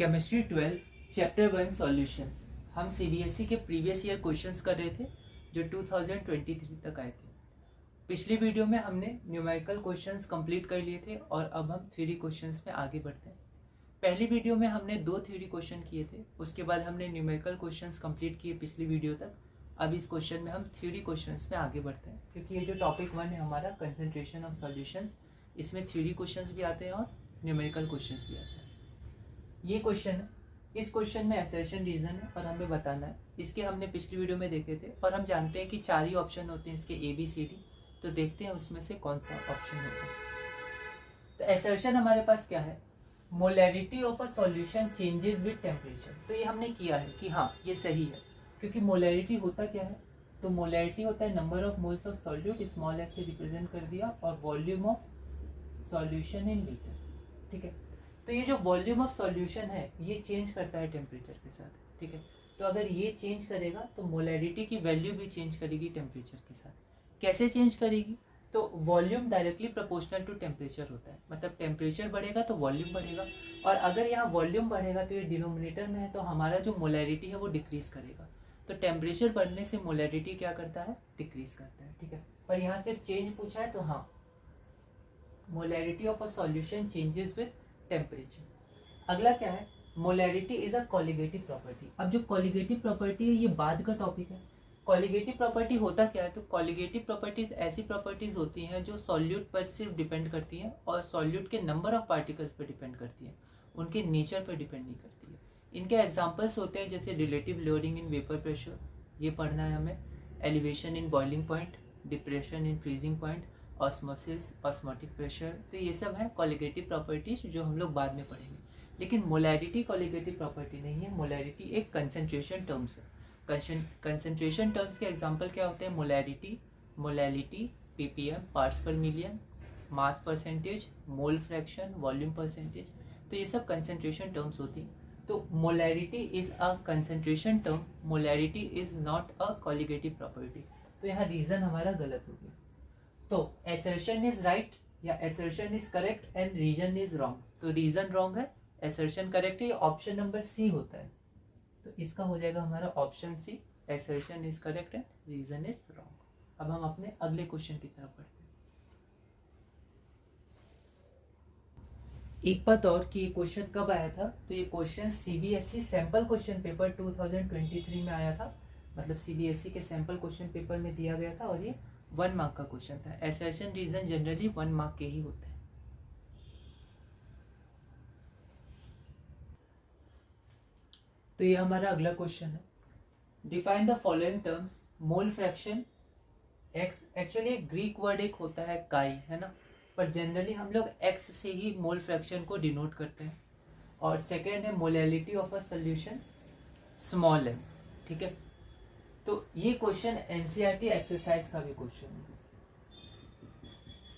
Chemistry 12 chapter 1 solutions. हम CBSE के previous year questions कर रहे थे जो 2023 तक आए थे। पिछली वीडियो में हमने न्यूमेरिकल क्वेश्चंस कंप्लीट कर लिए थे और अब हम थ्योरी क्वेश्चंस में आगे बढ़ते हैं। पहली वीडियो में हमने 2 थ्योरी क्वेश्चन किए थे, उसके बाद हमने न्यूमेरिकल क्वेश्चंस कंप्लीट किए पिछली वीडियो तक। अब इस क्वेश्चन में हम थ्योरी क्वेश्चंस में आगे बढ़ते हैं, क्योंकि ये जो टॉपिक 1 है हमारा कंसंट्रेशन ऑफ सॉल्यूशंस, इसमें थ्योरी क्वेश्चंस भी आते हैं और न्यूमेरिकल क्वेश्चंस भी आते हैं। ये क्वेश्चन है, इस क्वेश्चन में असर्शन रीजन है और हमें बताना है। इसके हमने पिछली वीडियो में देखे थे और हम जानते हैं कि 4 ही ऑप्शन होते हैं इसके ABCD। तो देखते हैं उसमें से कौन सा ऑप्शन होगा। तो असर्शन हमारे पास क्या है, molarity of a solution changes with temperature. तो ये हमने किया है कि हाँ ये सही है, क्योंकि मोलैरिटी होता क्या है, तो मोलैरिटी होता है number of moles of solute, small S से रिप्रेजेंट कर दिया, और volume of solution in litre. ठीक है, तो ये जो वॉल्यूम ऑफ सॉल्यूशन है ये चेंज करता है टेम्परेचर के साथ। ठीक है, तो अगर ये चेंज करेगा तो मोलैरिटी की वैल्यू भी चेंज करेगी टेम्परेचर के साथ। कैसे चेंज करेगी, तो volume directly proportional to temperature होता है, मतलब टेम्परेचर बढ़ेगा तो वॉल्यूम बढ़ेगा, और अगर यहाँ वॉल्यूम बढ़ेगा तो ये डिनोमिनेटर में है, तो हमारा जो मोलैरिटी है वो डिक्रीज करेगा। तो टेम्परेचर बढ़ने से मोलैरिटी क्या करता है, डिक्रीज करता है। ठीक है, पर यहाँ सिर्फ चेंज पूछा है, तो हाँ molarity of a solution changes with temperature. अगला क्या है, molarity is a colligative property. अब जो कॉलिगेटिव प्रॉपर्टी है ये बाद का टॉपिक है। कॉलिगेटिव प्रॉपर्टी होता क्या है, तो कॉलिगेटिव प्रॉपर्टीज ऐसी प्रॉपर्टीज होती हैं जो सॉल्यूट पर सिर्फ डिपेंड करती हैं और सॉल्यूट के नंबर ऑफ पार्टिकल्स पर डिपेंड करती हैं, उनके नेचर पर डिपेंड नहीं करती है। इनके एग्जाम्पल्स होते हैं जैसे relative loading in vapour pressure, ये पढ़ना है हमें, elevation in boiling point, depression in freezing point, osmosis, osmotic pressure. तो ये सब है कॉलिगेटिव प्रॉपर्टीज जो हम लोग बाद में पढ़ेंगे। लेकिन मोलैरिटी कॉलिगेटिव प्रॉपर्टी नहीं है, मोलैरिटी एक कंसंट्रेशन टर्म्स है। कंसंट्रेशन टर्म्स के एग्जांपल क्या होते हैं, molarity, molality, ppm, parts per million, mass percentage, mole fraction, volume percentage. तो ये सब कंसंट्रेशन टर्म्स होती हैं। तो molarity is a concentration term, molarity is not a colligative property. तो यहाँ रीजन हमारा गलत हो गया। तो assertion इज राइट या assertion is correct and reason is wrong. तो रीजन रॉन्ग है, assertion करेक्ट है, ऑप्शन नंबर सी होता है। तो इसका हो जाएगा हमारा option c, assertion is correct and reason is wrong. अब हम अपने अगले क्वेश्चन की तरफ बढ़ते हैं। एक बात और कि ये क्वेश्चन कब आया था, तो ये question CBSE sample question paper 2023 में आया था, मतलब सीबीएसई के सैंपल क्वेश्चन पेपर में दिया गया था और ये 1 मार्क का क्वेश्चन था। असर्शन रीजन जनरली 1 मार्क के ही होते हैं। तो ये हमारा अगला क्वेश्चन है, define the following terms. Mole fraction, x actually Greek word एक होता है काई, है ना, पर जनरली हम लोग एक्स से ही मोल फ्रैक्शन को डिनोट करते हैं। और सेकेंड है molality of a solution, small m. ठीक है, तो ये क्वेश्चन एनसीईआरटी एक्सरसाइज का भी क्वेश्चन है।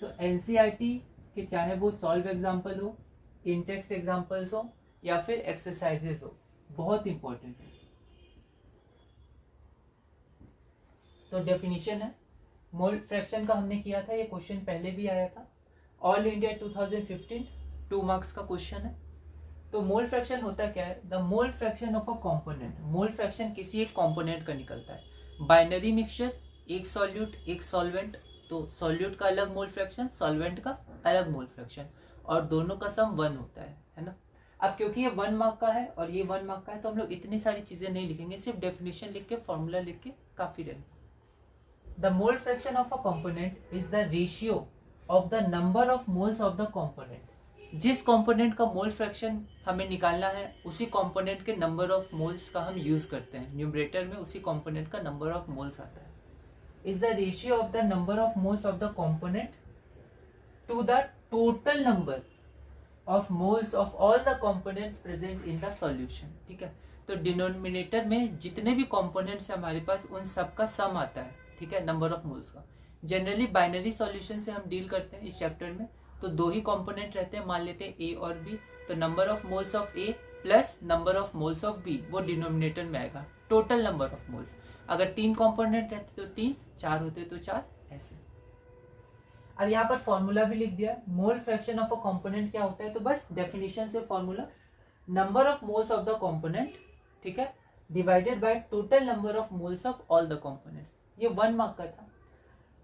तो एनसीईआरटी के चाहे वो सॉल्व एग्जांपल हो, इन टेक्स्ट एग्जांपल्स हो या फिर एक्सरसाइजेस हो, बहुत इंपॉर्टेंट है। तो डेफिनेशन है, मोल फ्रैक्शन का हमने किया था, ये क्वेश्चन पहले भी आया था, ऑल इंडिया 2015 2 मार्क्स का क्वेश्चन है। तो मोल फ्रैक्शन होता क्या है, the mole fraction of a component. Mole fraction किसी एक कंपोनेंट का निकलता है। बाइनरी मिक्सचर, एक सॉल्यूट एक सॉल्वेंट, तो सॉल्यूट का अलग मोल फ्रैक्शन, सॉल्वेंट का अलग मोल फ्रैक्शन, और दोनों का सम 1 होता है ना। अब क्योंकि ये 1 मार्क का है और ये 1 मार्क का है, तो हम लोग इतनी सारी चीजें नहीं लिखेंगे, सिर्फ डेफिनेशन लिख के फॉर्मूला लिख के काफी रहेगा। The mole fraction of a component is the ratio of the number of moles of the component. जिस कंपोनेंट का मोल फ्रैक्शन हमें निकालना है उसी कंपोनेंट के नंबर ऑफ मोल्स का हम यूज करते हैं, न्यूमरेटर में उसी कंपोनेंट का नंबर ऑफ मोल्स आता है। Is the ratio of the number of moles of the component to the total number of moles of all the components present in the solution. ठीक है, तो डिनोमिनेटर में जितने भी कंपोनेंट्स हमारे पास उन सब का सम आता है। ठीक है, नंबर ऑफ मोल्स का। जनरली बाइनरी सॉल्यूशन से हम डील करते हैं इस चैप्टर में, तो 2 ही कंपोनेंट रहते हैं, मान लेते हैं ए और बी, तो number of moles of A plus number of moles of B वो डिनोमिनेटर में आएगा, टोटल नंबर ऑफ मोल्स। अगर 3 कंपोनेंट रहते तो 3, 4 होते तो 4, ऐसे। अब यहाँ पर फॉर्मूला भी लिख दिया, मोल फ्रैक्शन ऑफ अ कंपोनेंट क्या होता है, तो बस डेफिनेशन से formula, number of moles of the component, ठीक है, divided by total number of moles of all the components. ये 1 मार्क का था।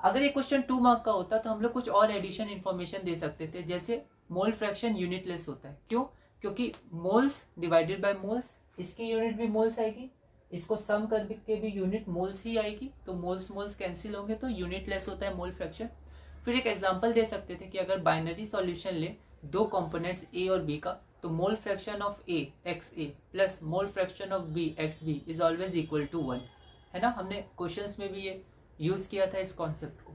अगर ये क्वेश्चन 2 मार्क का होता तो हम लोग कुछ और एडिशन इन्फॉर्मेशन दे सकते थे, जैसे मोल फ्रैक्शन यूनिटलेस होता है। क्यों? क्योंकि मोल्स डिवाइडेड बाय मोल्स, इसकी यूनिट भी मोल्स आएगी, इसको सम करके भी यूनिट मोल्स ही आएगी, तो मोल्स मोल्स कैंसिल होंगे, तो यूनिटलेस होता है मोल फ्रैक्शन। फिर एक एग्जांपल दे सकते थे कि अगर बाइनरी सॉल्यूशन ले दो कंपोनेंट्स ए और बी का, तो mole fraction of A x A plus mole fraction of B x B is always equal to 1, है ना। हमने क्वेश्चंस में भी ये यूज किया था इस कॉन्सेप्ट को।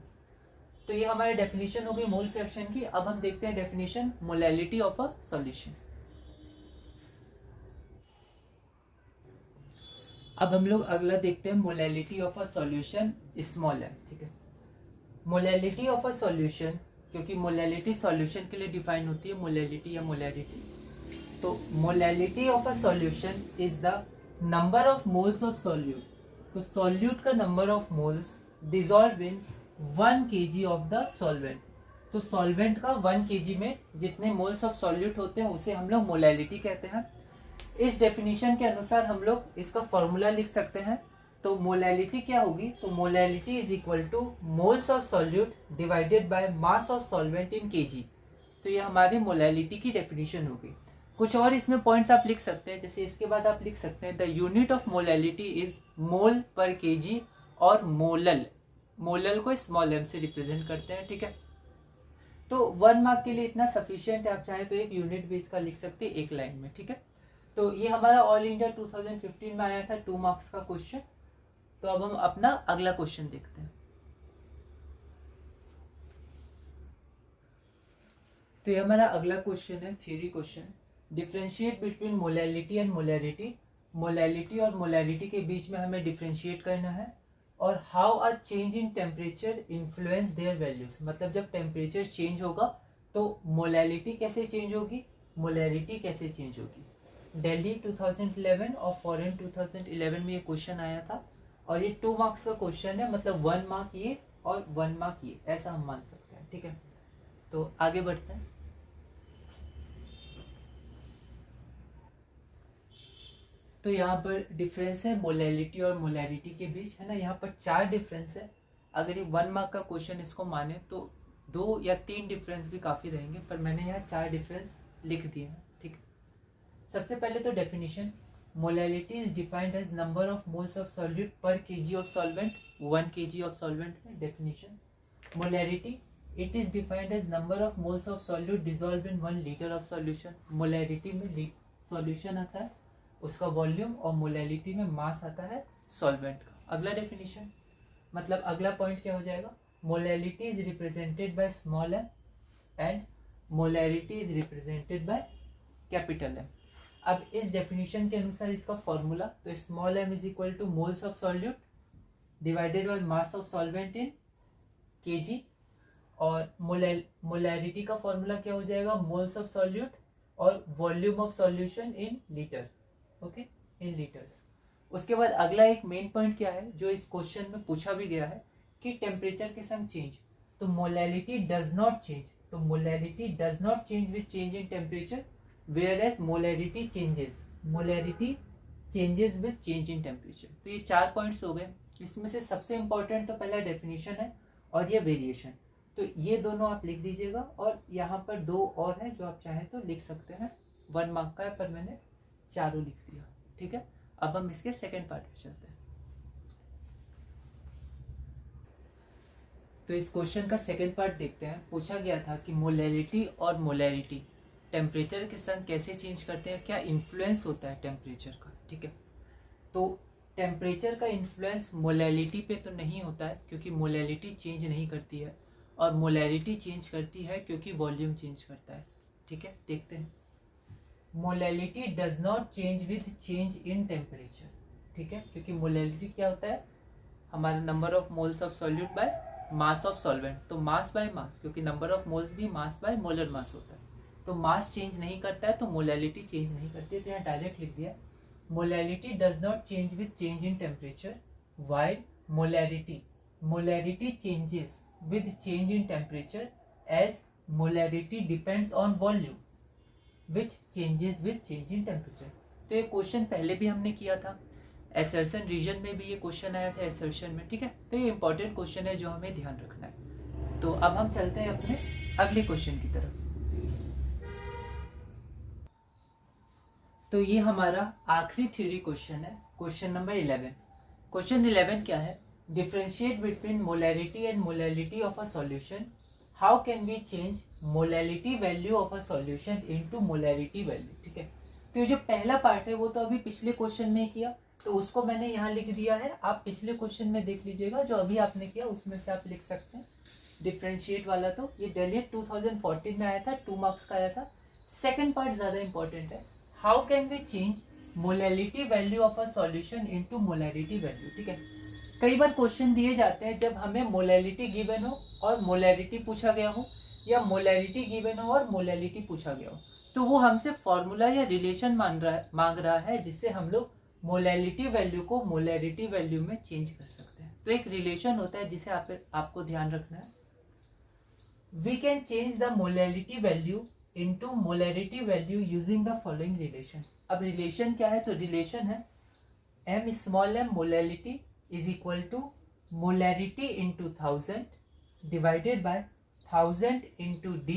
तो ये हमारी डेफिनेशन हो गई मोल फ्रैक्शन की। अब हम देखते हैं definition molality of a solution. अब हम लोग अगला देखते हैं molality of a solution small m, ठीक है। मोलैलिटी ऑफ अ सॉल्यूशन, क्योंकि मोलैलिटी सॉल्यूशन के लिए डिफाइन होती है, मोलैलिटी या मोलैरिटी। तो molality of a solution is the number of moles of solute. तो सॉल्यूट का number of moles dissolve in 1 kg of the solvent. तो सॉल्वेंट का 1 kg में जितने मोल्स ऑफ सॉल्यूट होते हैं उसे हम लोग मोलैलिटी कहते हैं। इस डेफिनेशन के अनुसार हम लोग इसका फॉर्मूला लिख सकते हैं। तो मोलैलिटी क्या होगी? तो molality is equal two moles of solute divided by mass of solvent in KG. तो ये हमारी मोलैलिटी की डेफिनेशन होगी। कुछ और इसमें पॉइंट्स आप लिख सकते हैं, जैसे इसके बाद आप लिख सकते हैं the unit of molality is mole पर केजी, और मोलल, मोलल को स्मॉल m से रिप्रेजेंट करते हैं, ठीक है। तो 1 मार्क के लिए इतना सफिशिएंट है। आप चाहे तो एक यूनिट भी इसका लिख सकते हैं एक लाइन में, ठीक है। तो ये हमारा ऑल इंडिया 2015 में आया था 2 मार्क्स का क्वेश्चन। तो अब हम अपना अगला क्वेश्चन देखते हैं। तो ये हमारा अगला क्वेश्चन है, theory question. Differentiate between molality and molarity. Molality और मोलैरिटी के बीच में हमें डिफरेंशिएट करना है। और how a change in temperature influence there values, मतलब जब टेम्परेचर चेंज होगा तो मोलैलिटी कैसे चेंज होगी, मोलैरिटी कैसे चेंज होगी। दिल्ली 2011 और फॉरेन 2011 में ये क्वेश्चन आया था, और ये 2 मार्क्स का क्वेश्चन है, मतलब 1 मार्क ये और 1 मार्क ये, ऐसा हम मान सकते हैं, ठीक है। तो आगे बढ़ते हैं। तो यहाँ पर डिफरेंस है मोलैलिटी और मोलैरिटी के बीच, है ना। यहाँ पर 4 डिफरेंस है। अगर ये 1 मार्क का क्वेश्चन इसको माने तो 2 या 3 डिफरेंस भी काफ़ी रहेंगे, पर मैंने यहाँ 4 डिफरेंस लिख दिए हैं, ठीक है। सबसे पहले तो definition, molality is defined as number of moles of solute per KG of solvent, 1 kg of solvent में। Definition molarity, it is defined as number of moles of solute dissolve in 1 litre of solution. Molarity में solution आता है, उसका volume, और molality में मास आता है solvent का। अगला डेफिनेशन, मतलब अगला पॉइंट क्या हो जाएगा, molality is represented by small m and molarity is represented by capital M। अब इस डेफिनेशन के अनुसार इसका फॉर्मूला, तो small m is equal two moles of solute divided by mass of solvent in KG, और मोलैरिटी का formula क्या हो जाएगा, मोल्स ऑफ सॉल्यूट और volume of solution in litre, okay, in litres. उसके बाद अगला एक मेन पॉइंट क्या है, जो इस क्वेश्चन में पूछा भी गया है, कि टेम्परेचर के संग चेंज। तो मोलैलिटी डज नॉट चेंज, तो molality does not change with change in temperature, whereas molarity changes, molarity changes with change in temperature। तो ये 4 पॉइंट्स हो गए। इसमें से सबसे इंपॉर्टेंट तो पहला डेफिनेशन है और ये वेरिएशन, तो ये दोनों आप लिख दीजिएगा। और यहाँ पर 2 और हैं जो आप चाहें तो लिख सकते हैं, 1 मार्क का है, पर मैंने चारों लिख दिया, ठीक है। अब हम इसके सेकेंड पार्ट पे चलते हैं। तो इस क्वेश्चन का सेकेंड पार्ट देखते हैं। पूछा गया था कि मोलैलिटी और मोलैरिटी टेम्परेचर के संग कैसे चेंज करते हैं, क्या इन्फ्लुएंस होता है टेम्परेचर का, ठीक है। तो टेम्परेचर का इन्फ्लुएंस मोलैलिटी पे तो नहीं होता है, क्योंकि मोलैलिटी चेंज नहीं करती है, और मोलैरिटी चेंज करती है क्योंकि वॉल्यूम चेंज करता है, ठीक है। देखते हैं, molality does not change with change in temperature, ठीक है, क्योंकि मोलैलिटी क्या होता है, हमारा number of moles of solute by mass of solvent. तो मास बाय मास, क्योंकि नंबर ऑफ मोल्स भी मास बाय मोलर मास होता है, तो मास चेंज नहीं करता है, तो मोलैलिटी चेंज नहीं करती है। तो यहाँ डायरेक्ट लिख दिया, molality does not change with change in temperature, while molarity changes with change in temperature, as molarity depends on volume. Which changes with change in temperature. तो ये क्वेश्चन पहले भी हमने किया था, एसर्शन रीजन में भी ये क्वेश्चन आया था एसर्शन में, ठीक है। तो ये इंपॉर्टेंट क्वेश्चन है जो हमें ध्यान रखना है। तो अब हम चलते हैं अपने अगले क्वेश्चन की तरफ। तो ये हमारा आखिरी थ्योरी क्वेश्चन है, क्वेश्चन नंबर 11। क्वेश्चन 11 क्या है, differentiate between molarity and molality of a solution, how can we change molality value of a solution into molarity value, ठीक है। तो ये जो पहला पार्ट है वो तो अभी पिछले क्वेश्चन में किया, तो उसको मैंने यहाँ लिख दिया है, आप पिछले क्वेश्चन में देख लीजिएगा जो अभी आपने किया उसमें से आप लिख सकते हैं। डिफरेंशिएट वाला तो ये डेली 2014 में आया था, 2 मार्क्स का आया था। सेकंड पार्ट ज्यादा इंपॉर्टेंट है, how can we change molality value of a solution into molarity value, ठीक है। कई बार क्वेश्चन दिए जाते हैं जब हमें मोलैलिटी गिवन हो और मोलैरिटी पूछा गया हो, या मोलैरिटी गिवन हो और मोलैलिटी पूछा गया हो, तो वो हमसे फॉर्मूला या रिलेशन मांग रहा है जिससे हम लोग मोलैलिटी वैल्यू को मोलैरिटी वैल्यू में चेंज कर सकते हैं। तो एक रिलेशन होता है जिसे आपको ध्यान रखना है। We can change the molality value into molarity value using the following relation. अब रिलेशन क्या है, तो रिलेशन है m small m molality is equal to molarity into 1000 divided by 1000 into d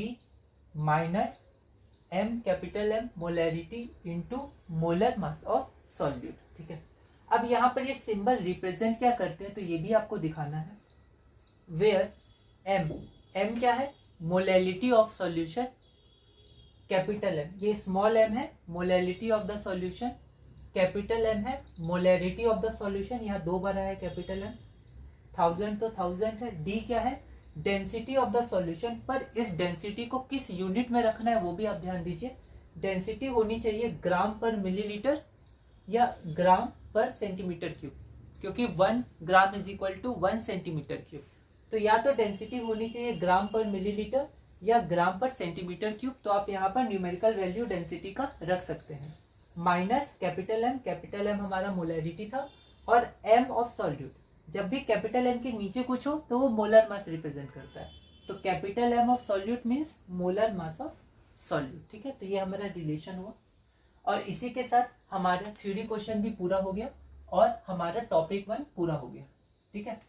minus m capital M molarity into molar mass of solute, ठीक है। अब यहाँ पर ये सिंबल रिप्रेजेंट क्या करते हैं तो ये भी आपको दिखाना है। वेयर m क्या है, molality of solution, capital M ये स्मॉल m है molality of the solution, capital M है मोलैरिटी ऑफ द सॉल्यूशन, यहाँ 2 बार आया कैपिटल M, 1000 तो 1000 है, d क्या है डेंसिटी ऑफ द सॉल्यूशन, पर इस डेंसिटी को किस यूनिट में रखना है वो भी आप ध्यान दीजिए। डेंसिटी होनी चाहिए ग्राम पर मिलीलीटर या ग्राम पर सेंटीमीटर क्यूब, क्योंकि 1 gram is equal to 1 centimetre cube. तो या तो डेंसिटी होनी चाहिए ग्राम पर मिलीलीटर या ग्राम पर सेंटीमीटर क्यूब। तो आप यहाँ पर न्यूमेरिकल वैल्यू डेंसिटी का रख सकते हैं, माइनस कैपिटल M हमारा मोलैरिटी था, और M ऑफ सॉल्यूट। जब भी कैपिटल M के नीचे कुछ हो तो वो मोलर मास रिप्रेजेंट करता है, तो capital M of solute means molar mass of solute, ठीक है। तो ये हमारा रिलेशन हुआ, और इसी के साथ हमारा थ्योरी क्वेश्चन भी पूरा हो गया और हमारा टॉपिक 1 पूरा हो गया, ठीक है।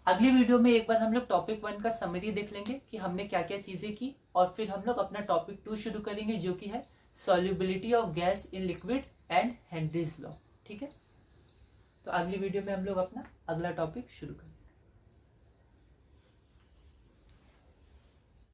अगली वीडियो में एक बार हम लोग टॉपिक 1 का समरी देख लेंगे कि हमने क्या क्या चीजें की, और फिर हम लोग अपना टॉपिक 2 शुरू करेंगे जो कि है solubility of gas in liquid and Henry's law, ठीक है। तो अगली वीडियो में हम लोग अपना अगला टॉपिक शुरू करेंगे।